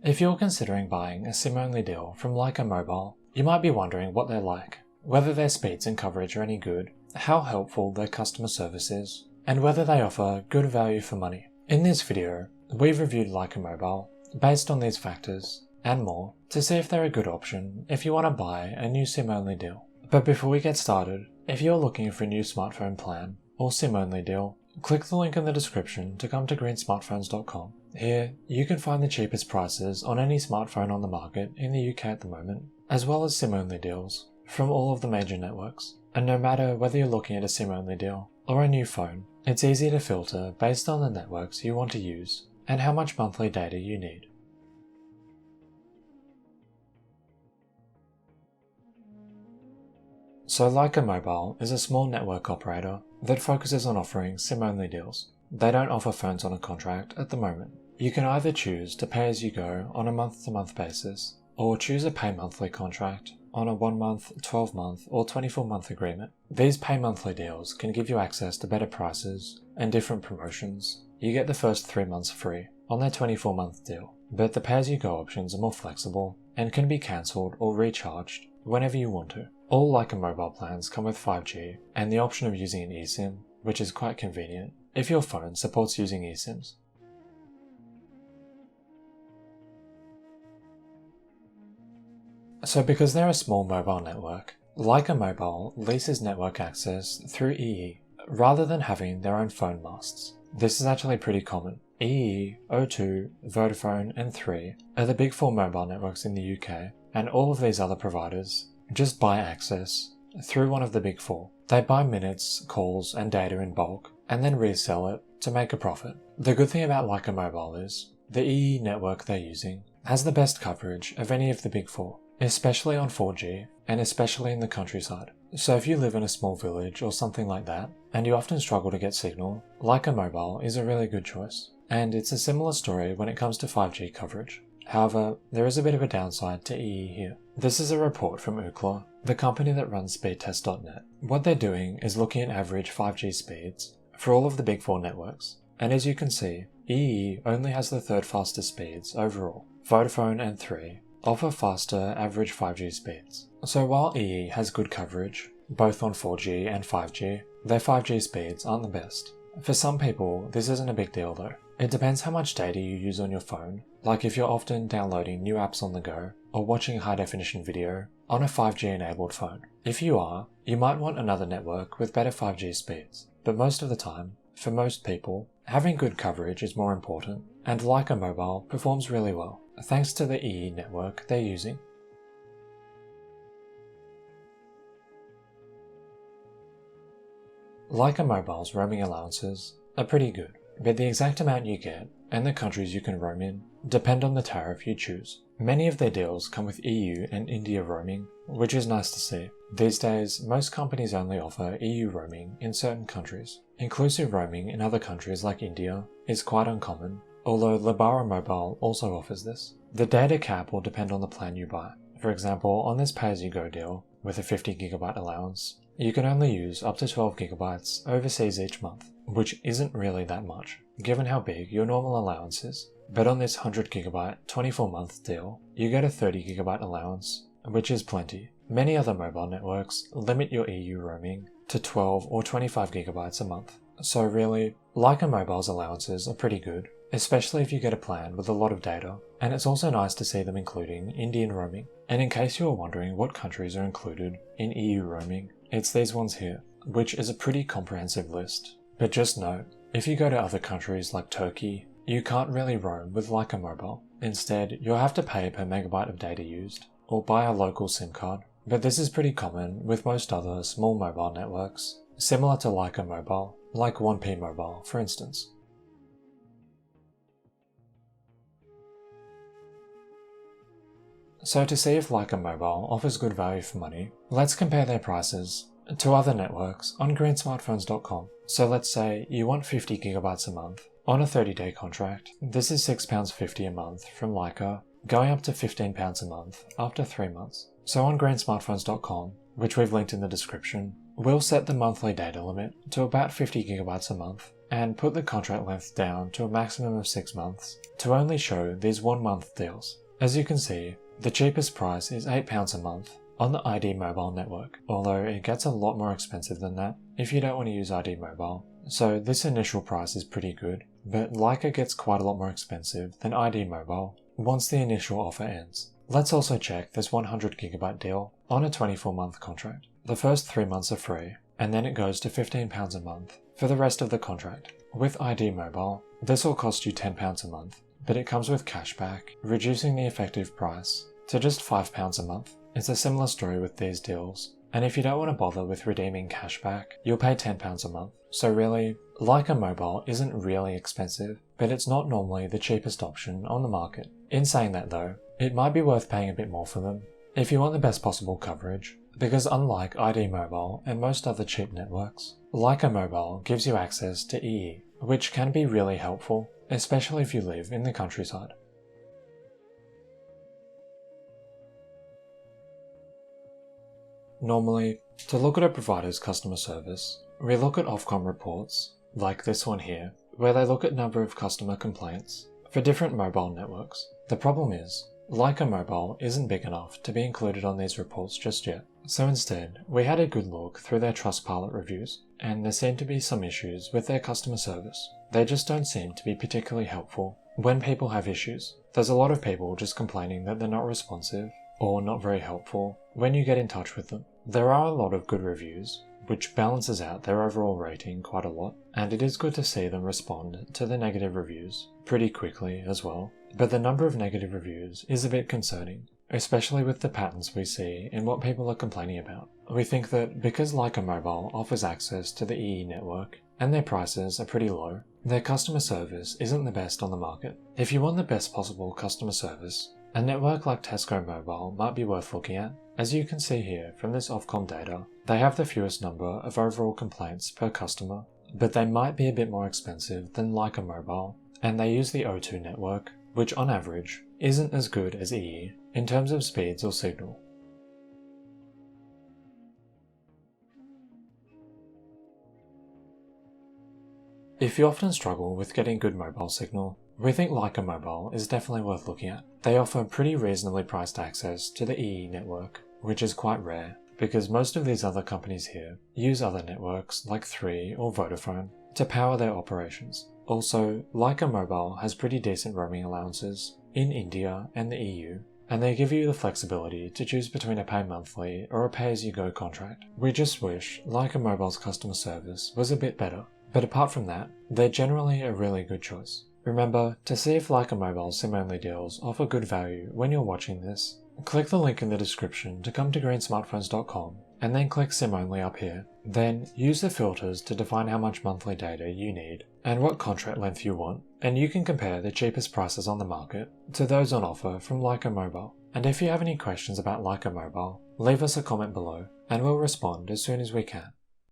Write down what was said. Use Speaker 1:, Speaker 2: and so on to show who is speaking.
Speaker 1: If you're considering buying a SIM-only deal from Lyca Mobile, you might be wondering what they're like, whether their speeds and coverage are any good, how helpful their customer service is, and whether they offer good value for money. In this video, we've reviewed Lyca Mobile based on these factors and more to see if they're a good option if you want to buy a new SIM-only deal. But before we get started, if you're looking for a new smartphone plan or SIM-only deal, click the link in the description to come to greensmartphones.com. Here, you can find the cheapest prices on any smartphone on the market in the UK at the moment, as well as SIM-only deals from all of the major networks. And no matter whether you're looking at a SIM-only deal or a new phone, it's easy to filter based on the networks you want to use and how much monthly data you need. So Lyca Mobile is a small network operator that focuses on offering SIM-only deals. They don't offer phones on a contract at the moment. You can either choose to pay as you go on a month-to-month basis, or choose a pay monthly contract on a 1-month, 12-month, or 24-month agreement. These pay monthly deals can give you access to better prices and different promotions. You get the first 3 months free on their 24-month deal, but the pay-as-you-go options are more flexible and can be cancelled or recharged whenever you want to. All Lyca Mobile plans come with 5G and the option of using an eSIM, which is quite convenient if your phone supports using eSIMs. So because they're a small mobile network, Lyca Mobile leases network access through EE rather than having their own phone masts. This is actually pretty common. EE, O2, Vodafone and 3 are the big 4 mobile networks in the UK, and all of these other providers just buy access through one of the big 4. They buy minutes, calls and data in bulk and then resell it to make a profit. The good thing about Lyca Mobile is the EE network they're using has the best coverage of any of the big 4. Especially on 4G, and especially in the countryside. So if you live in a small village or something like that, and you often struggle to get signal, Lyca Mobile is a really good choice. And it's a similar story when it comes to 5G coverage. However, there is a bit of a downside to EE here. This is a report from Ookla, the company that runs speedtest.net. What they're doing is looking at average 5G speeds for all of the big 4 networks. And as you can see, EE only has the 3rd fastest speeds overall. Vodafone and 3 offer faster average 5G speeds. So while EE has good coverage, both on 4G and 5G, their 5G speeds aren't the best. For some people, this isn't a big deal though. It depends how much data you use on your phone, like if you're often downloading new apps on the go, or watching high definition video on a 5G enabled phone. If you are, you might want another network with better 5G speeds, but most of the time, for most people, having good coverage is more important, and Lyca Mobile performs really well, thanks to the EE network they're using. Lyca Mobile's roaming allowances are pretty good, but the exact amount you get and the countries you can roam in depend on the tariff you choose. Many of their deals come with EU and India roaming, which is nice to see. These days, most companies only offer EU roaming in certain countries. Inclusive roaming in other countries like India is quite uncommon, although Lyca Mobile also offers this. The data cap will depend on the plan you buy. For example, on this pay-as-you-go deal with a 50GB allowance, you can only use up to 12GB overseas each month, which isn't really that much, given how big your normal allowance is. But on this 100GB 24-month deal, you get a 30GB allowance, which is plenty. Many other mobile networks limit your EU roaming to 12 or 25GB a month. So really, Lyca Mobile's allowances are pretty good, especially if you get a plan with a lot of data, and it's also nice to see them including Indian roaming. And in case you are wondering what countries are included in EU roaming, it's these ones here, which is a pretty comprehensive list. But just note, if you go to other countries like Turkey, you can't really roam with Lyca Mobile. Instead, you'll have to pay per megabyte of data used, or buy a local SIM card. But this is pretty common with most other small mobile networks, similar to Lyca Mobile, like 1P Mobile for instance. So to see if Lyca Mobile offers good value for money, let's compare their prices to other networks on greensmartphones.com. So let's say you want 50GB a month on a 30-day contract. This is £6.50 a month from Lyca, going up to £15 a month after 3 months. So on greensmartphones.com, which we've linked in the description, we'll set the monthly data limit to about 50GB a month and put the contract length down to a maximum of 6 months to only show these 1-month deals. As you can see, the cheapest price is £8 a month on the ID Mobile network, although it gets a lot more expensive than that if you don't want to use ID Mobile. So this initial price is pretty good, but Lyca gets quite a lot more expensive than ID Mobile once the initial offer ends. Let's also check this 100GB deal on a 24-month contract. The first 3 months are free, and then it goes to £15 a month for the rest of the contract. With ID Mobile, this will cost you £10 a month, but it comes with cashback, reducing the effective price to just £5 a month. It's a similar story with these deals, and if you don't want to bother with redeeming cashback, you'll pay £10 a month. So really, Lyca Mobile isn't really expensive, but it's not normally the cheapest option on the market. In saying that though, it might be worth paying a bit more for them if you want the best possible coverage, because unlike ID Mobile and most other cheap networks, Lyca Mobile gives you access to EE, which can be really helpful, especially if you live in the countryside. Normally, to look at a provider's customer service, we look at Ofcom reports, like this one here, where they look at number of customer complaints for different mobile networks. The problem is, Lyca Mobile isn't big enough to be included on these reports just yet. So instead, we had a good look through their Trustpilot reviews, and there seem to be some issues with their customer service. They just don't seem to be particularly helpful when people have issues. There's a lot of people just complaining that they're not responsive or not very helpful when you get in touch with them. There are a lot of good reviews, which balances out their overall rating quite a lot, and it is good to see them respond to the negative reviews pretty quickly as well. But the number of negative reviews is a bit concerning, especially with the patterns we see in what people are complaining about. We think that because Lyca Mobile offers access to the EE network and their prices are pretty low, their customer service isn't the best on the market. If you want the best possible customer service, a network like Tesco Mobile might be worth looking at. As you can see here from this Ofcom data, they have the fewest number of overall complaints per customer, but they might be a bit more expensive than Lyca Mobile, and they use the O2 network, which on average isn't as good as EE in terms of speeds or signal. If you often struggle with getting good mobile signal, we think Lyca Mobile is definitely worth looking at. They offer pretty reasonably priced access to the EE network, which is quite rare because most of these other companies here use other networks like 3 or Vodafone to power their operations. Also, Lyca Mobile has pretty decent roaming allowances in India and the EU, and they give you the flexibility to choose between a pay monthly or a pay-as-you-go contract. We just wish Lyca Mobile's customer service was a bit better, but apart from that, they're generally a really good choice. Remember, to see if Lyca Mobile's SIM-only deals offer good value when you're watching this, click the link in the description to come to greensmartphones.com and then click SIM-only up here. Then use the filters to define how much monthly data you need and what contract length you want, and you can compare the cheapest prices on the market to those on offer from Lyca Mobile. And if you have any questions about Lyca Mobile, leave us a comment below and we'll respond as soon as we can.